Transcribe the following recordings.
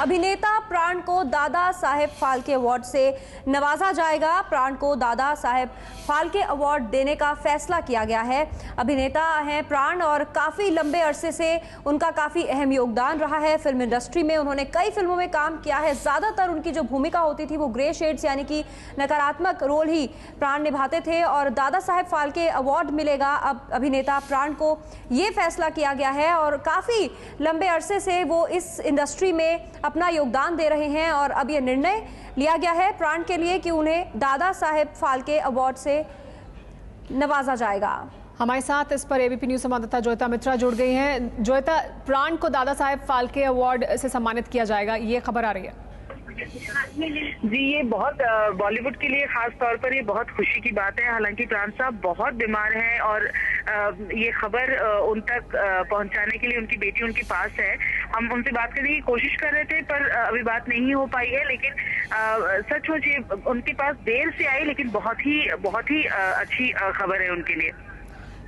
अभिनेता प्राण को दादा साहेब फाल्के अवार्ड से नवाजा जाएगा। प्राण को दादा साहेब फाल्के अवार्ड देने का फैसला किया गया है। अभिनेता हैं प्राण और काफ़ी लंबे अरसे से उनका काफ़ी अहम योगदान रहा है फिल्म इंडस्ट्री में। उन्होंने कई फिल्मों में काम किया है। ज़्यादातर उनकी जो भूमिका होती थी वो ग्रे शेड्स यानी कि नकारात्मक रोल ही प्राण निभाते थे और दादा साहेब फाल्के अवार्ड मिलेगा अब अभिनेता प्राण को, ये फैसला किया गया है। और काफ़ी लंबे अरसे से वो इस इंडस्ट्री में अपना योगदान दे रहे हैं और अब ये निर्णय लिया गया है प्राण के लिए कि उन्हें दादा साहेब फाल्के अवार्ड से नवाजा जाएगा। हमारे साथ इस पर एबीपी न्यूज संवाददाता जोयता मित्रा जुड़ गई हैं। जोयता, प्राण को दादा साहेब फाल्के अवार्ड से सम्मानित किया जाएगा, ये खबर आ रही है। जी, ये बहुत बॉलीवुड के लिए खास तौर पर ये बहुत खुशी की बात है। हालांकि प्राण साहब बहुत बीमार हैं और ये खबर उन तक पहुंचाने के लिए उनकी बेटी उनके पास है। हम उनसे बात करने की कोशिश कर रहे थे पर अभी बात नहीं हो पाई है। लेकिन सचमुच ये उनके पास देर से आई लेकिन बहुत ही अच्छी खबर है उनके लिए।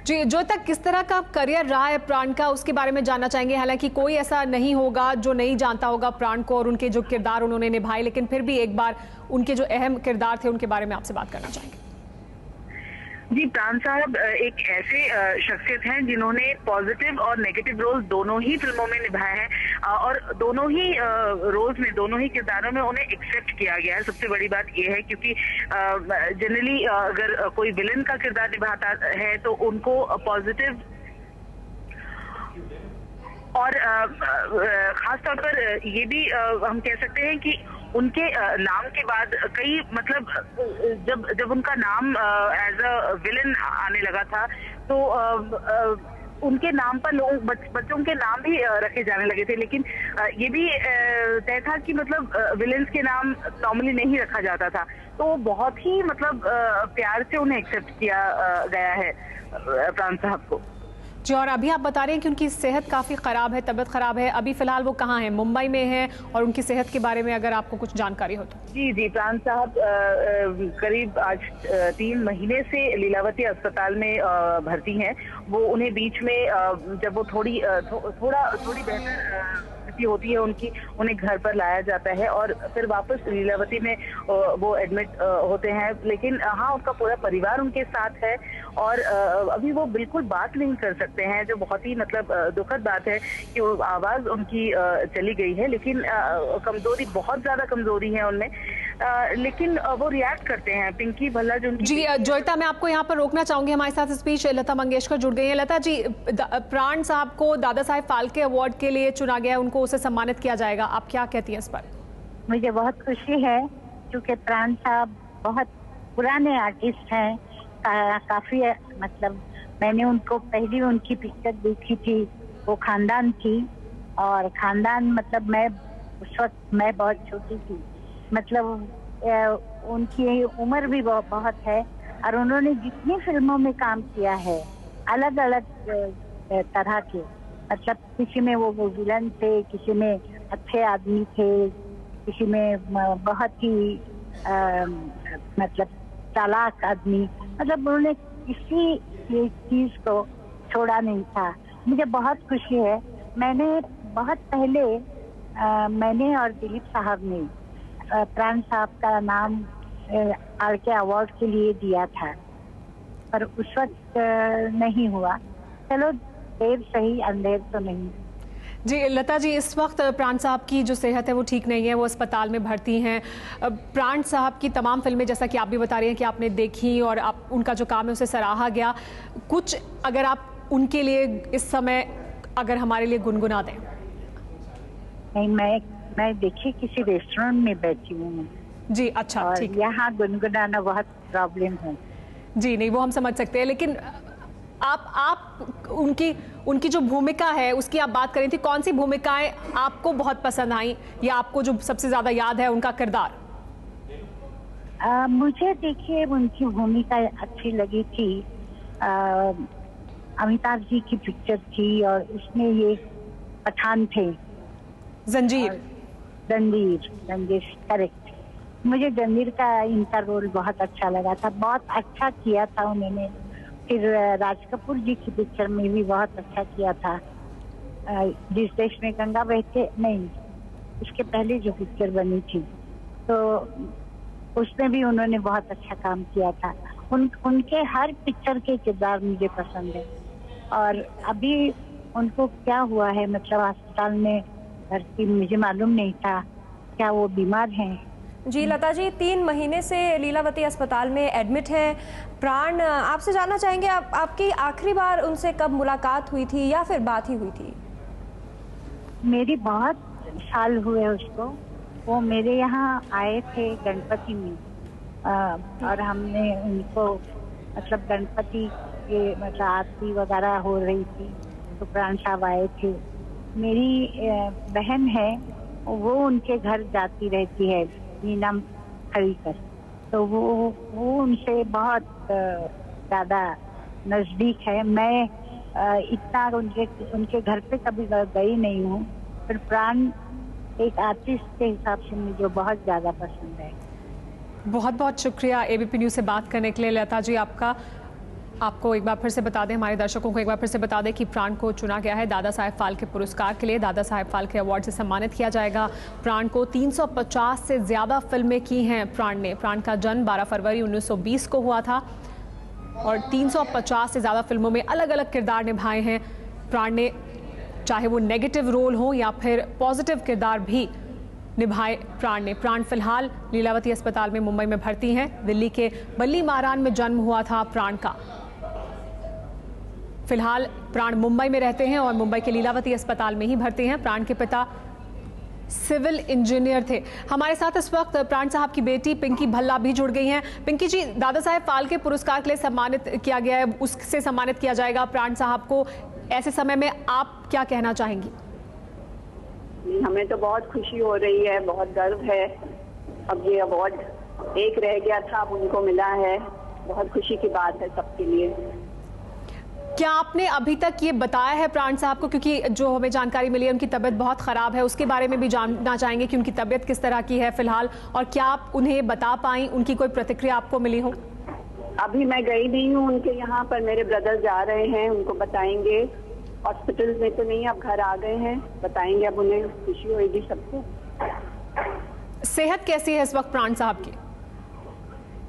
जी, जो तक किस तरह का करियर रहा है प्राण का, उसके बारे में जानना चाहेंगे। हालांकि कोई ऐसा नहीं होगा जो नहीं जानता होगा प्राण को और उनके जो किरदार उन्होंने निभाए, लेकिन फिर भी एक बार उनके जो अहम किरदार थे उनके बारे में आपसे बात करना चाहेंगे। जी, प्राण साहब एक ऐसे शख्सियत हैं जिन्होंने पॉजिटिव और नेगेटिव रोल दोनों ही फिल्मों में निभाए हैं और दोनों ही रोल्स में, दोनों ही किरदारों में उन्हें एक्सेप्ट किया गया है। सबसे बड़ी बात यह है क्योंकि जनरली अगर कोई विलन का किरदार निभाता है तो उनको पॉजिटिव और खास तौर पर ये भी हम कह सकते हैं कि उनके नाम के बाद कई मतलब जब उनका नाम एज अ विलन आने लगा था तो उनके नाम पर लोग बच्चों के नाम भी रखे जाने लगे थे। लेकिन ये भी तय था कि मतलब विलेंस के नाम नॉर्मली नहीं रखा जाता था। तो बहुत ही मतलब प्यार से उन्हें एक्सेप्ट किया गया है प्राण साहब को। जी, और अभी आप बता रहे हैं कि उनकी सेहत काफ़ी ख़राब है, तबीयत ख़राब है। अभी फ़िलहाल वो कहाँ हैं? मुंबई में हैं और उनकी सेहत के बारे में अगर आपको कुछ जानकारी हो तो। जी, प्राण साहब करीब आज 3 महीने से लीलावती अस्पताल में भर्ती हैं। वो उन्हें बीच में जब वो थोड़ी बेहतर होती है उनकी, उन्हें घर पर लाया जाता है और फिर वापस लीलावती में वो एडमिट होते हैं। लेकिन हाँ, उनका पूरा परिवार उनके साथ है और अभी वो बिल्कुल बात नहीं कर सकते हैं, जो बहुत ही मतलब दुखद बात है कि वो आवाज उनकी चली गई है। लेकिन कमजोरी, बहुत ज्यादा कमजोरी है उनमें, लेकिन वो रिएक्ट करते हैं। पिंकी भल्ला जो उनकी। जी जोयता, मैं आपको यहाँ पर रोकना चाहूंगी। हमारे साथ इस बीच लता मंगेशकर जुड़ गई हैं। लता जी, प्राण साहब को दादा साहेब फाल्के अवार्ड के लिए चुना गया है, उनको उसे सम्मानित किया जाएगा, आप क्या कहती हैं इस पर? मुझे बहुत खुशी है क्योंकि प्राण साहब बहुत पुराने आर्टिस्ट हैं। काफी मतलब मैंने उनको पहली उनकी पिक्चर देखी थी, वो खानदान थी। और खानदान मतलब मैं उस वक्त मैं बहुत छोटी थी, मतलब उनकी उम्र भी बहुत है और उन्होंने जितनी फिल्मों में काम किया है अलग अलग तरह के, मतलब किसी में वो विलन थे, किसी में अच्छे आदमी थे, किसी में बहुत ही मतलब चालाक आदमी, मतलब उन्होंने किसी चीज को छोड़ा नहीं था। मुझे बहुत खुशी है। मैंने बहुत पहले मैंने और दिलीप साहब ने प्राण साहब का नाम फाल्के अवार्ड के लिए दिया था पर उस वक्त नहीं हुआ। चलो, देर सही अंधेर तो नहीं। जी लता जी, इस वक्त प्राण साहब की जो सेहत है वो ठीक नहीं है, वो अस्पताल में भर्ती हैं। प्राण साहब की तमाम फिल्में, जैसा कि आप भी बता रही हैं कि आपने देखी और आप उनका जो काम है उसे सराहा गया, कुछ अगर आप उनके लिए इस समय अगर हमारे लिए गुनगुना दें। नहीं, मैं देखिए किसी रेस्टोरेंट में बैठी हूँ। जी अच्छा, ठीक। यहाँ गुनगुनाना बहुत प्रॉब्लम है। जी नहीं, वो हम समझ सकते हैं, लेकिन आप उनकी जो भूमिका है उसकी आप बात करें थी, कौन सी भूमिकाएं आपको बहुत पसंद आई या आपको जो सबसे ज्यादा याद है उनका किरदार? मुझे देखिए उनकी भूमिका अच्छी लगी थी। अमिताभ जी की पिक्चर थी और उसमें ये पठान थे, जंजीर करेक्ट। मुझे जंजीर का इनका रोल बहुत अच्छा लगा था, बहुत अच्छा किया था उन्होंने। फिर राज कपूर जी की पिक्चर में भी बहुत अच्छा किया था, जिस देश में गंगा बहती नहीं, उसके पहले जो पिक्चर बनी थी, तो उसमें भी उन्होंने बहुत अच्छा काम किया था। उनके हर पिक्चर के किरदार मुझे पसंद है। और अभी उनको क्या हुआ है, मतलब अस्पताल में भर्ती, मुझे मालूम नहीं था, क्या वो बीमार हैं? जी लता जी, 3 महीने से लीलावती अस्पताल में एडमिट है प्राण। आपसे जानना चाहेंगे आपकी आखिरी बार उनसे कब मुलाकात हुई थी या फिर बात ही हुई थी? मेरी बहुत साल हुए उसको। वो मेरे यहाँ आए थे गणपति में, और हमने उनको मतलब गणपति के मतलब आरती वगैरह हो रही थी तो प्राण साहब आए थे। मेरी बहन है, वो उनके घर जाती रहती है, नीलम खरीकर, तो वो उनसे बहुत ज़्यादा नज़दीक है। मैं इतना उनके घर पे कभी गई नहीं हूँ, पर प्राण एक आर्टिस्ट के हिसाब से मुझे बहुत ज़्यादा पसंद है। बहुत बहुत शुक्रिया एबीपी न्यूज़ से बात करने के लिए लता जी आपका। आपको एक बार फिर से बता दें, हमारे दर्शकों को एक बार फिर से बता दें कि प्राण को चुना गया है दादा साहेब फाल्के पुरस्कार के लिए। दादा साहेब फाल्के अवार्ड से सम्मानित किया जाएगा प्राण को। 350 से ज़्यादा फिल्में की हैं प्राण ने। प्राण का जन्म 12 फरवरी 1920 को हुआ था और 350 से ज़्यादा फिल्मों में अलग अलग किरदार निभाए हैं प्राण ने, चाहे वो नेगेटिव रोल हो या फिर पॉजिटिव किरदार भी निभाए प्राण ने। प्राण फिलहाल लीलावती अस्पताल में मुंबई में भर्ती हैं। दिल्ली के बल्ली मारान में जन्म हुआ था प्राण का। फिलहाल प्राण मुंबई में रहते हैं और मुंबई के लीलावती अस्पताल में ही भर्ती हैं। प्राण के पिता सिविल इंजीनियर थे। हमारे साथ इस वक्त प्राण साहब की बेटी पिंकी भल्ला भी जुड़ गई हैं। पिंकी जी, दादा साहेब फाल्के पुरस्कार के लिए सम्मानित किया गया है, उससे सम्मानित किया जाएगा प्राण साहब को। ऐसे समय में आप क्या कहना चाहेंगी? हमें तो बहुत खुशी हो रही है, बहुत गर्व है। अब ये अवार्ड एक रह गया था, अब उनको मिला है, बहुत खुशी की बात है सबके लिए। क्या आपने अभी तक ये बताया है प्राण साहब को, क्योंकि जो हमें जानकारी मिली है उनकी तबीयत बहुत ख़राब है, उसके बारे में भी जानना चाहेंगे कि उनकी तबीयत किस तरह की है फिलहाल, और क्या आप उन्हें बता पाई, उनकी कोई प्रतिक्रिया आपको मिली हो? अभी मैं गई नहीं हूँ उनके यहाँ पर, मेरे ब्रदर जा रहे हैं, उनको बताएंगे। हॉस्पिटल में तो नहीं, अब घर आ गए हैं, बताएंगे, अब उन्हें खुशी होगी सबको। सेहत कैसी है इस वक्त प्राण साहब की?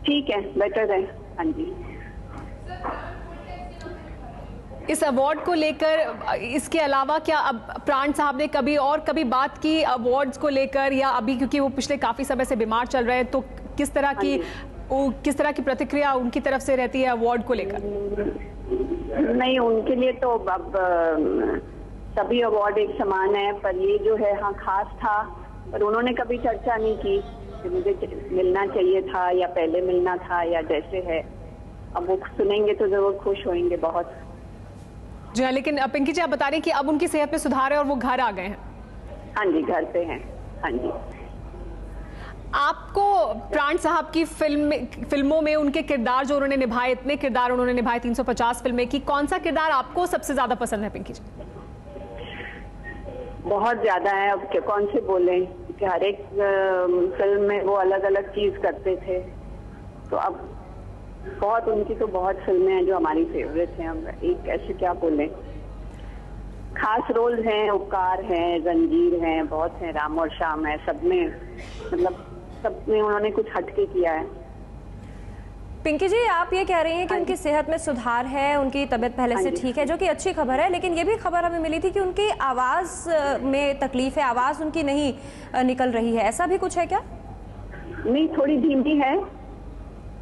ठीक है, बेटर है। हाँ जी। इस अवार्ड को लेकर, इसके अलावा क्या अब प्राण साहब ने कभी बात की अवार्ड्स को लेकर, या अभी क्योंकि वो पिछले काफी समय से बीमार चल रहे हैं, तो किस तरह की प्रतिक्रिया उनकी तरफ से रहती है अवार्ड को लेकर? नहीं, उनके लिए तो अब सभी अवार्ड एक समान है, पर ये जो है हाँ खास था, पर उन्होंने कभी चर्चा नहीं की कि मुझे मिलना चाहिए था या पहले मिलना था या जैसे है। अब वो सुनेंगे तो जरूर खुश होंगे बहुत। जी हाँ, लेकिन पिंकी जी आप बता रही हैं कि अब उनकी सेहत में सुधार है और वो घर आ गए हैं। हाँ जी, घर पे हैं। हाँ जी। आपको प्राण साहब की फिल्मों में उनके किरदार जो उन्होंने निभाए, इतने किरदार उन्होंने निभाए 350 फिल्में की, कौन सा किरदार आपको सबसे ज्यादा पसंद है पिंकी जी? बहुत ज्यादा है, अब कौन से बोले, कि हर एक फिल्म में वो अलग अलग चीज करते थे, तो अब बहुत उनकी तो बहुत फिल्में हैं जो हमारी फेवरेट हैं। हम एक ऐसे क्या बोले, खास रोल हैं, उपकार हैं, जंजीर हैं, बहुत हैं, राम और श्याम है, सब में मतलब सब में उन्होंने कुछ हटके किया है। पिंकी जी, आप ये कह रही हैं कि उनकी सेहत में सुधार है, उनकी तबीयत पहले से ठीक है, जो कि अच्छी खबर है, लेकिन ये भी खबर हमें मिली थी कि उनकी आवाज़ में तकलीफ है, आवाज़ उनकी नहीं निकल रही है, ऐसा भी कुछ है क्या? नहीं, थोड़ी धीमी है,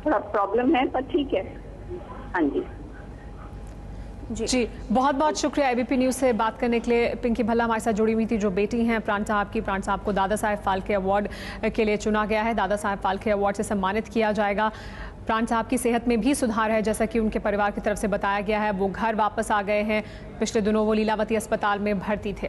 थोड़ा प्रॉब्लम है, पर ठीक है। हाँ जी। जी बहुत बहुत शुक्रिया एबीपी न्यूज़ से बात करने के लिए। पिंकी भल्ला हमारे साथ जुड़ी हुई थी, जो बेटी हैं प्राण साहब की। प्राण साहब को दादा साहेब फाल्के अवार्ड के लिए चुना गया है। दादा साहेब फाल्के अवार्ड से सम्मानित किया जाएगा। प्राण साहब की सेहत में भी सुधार है, जैसा कि उनके परिवार की तरफ से बताया गया है। वो घर वापस आ गए हैं, पिछले दिनों वो लीलावती अस्पताल में भर्ती थे।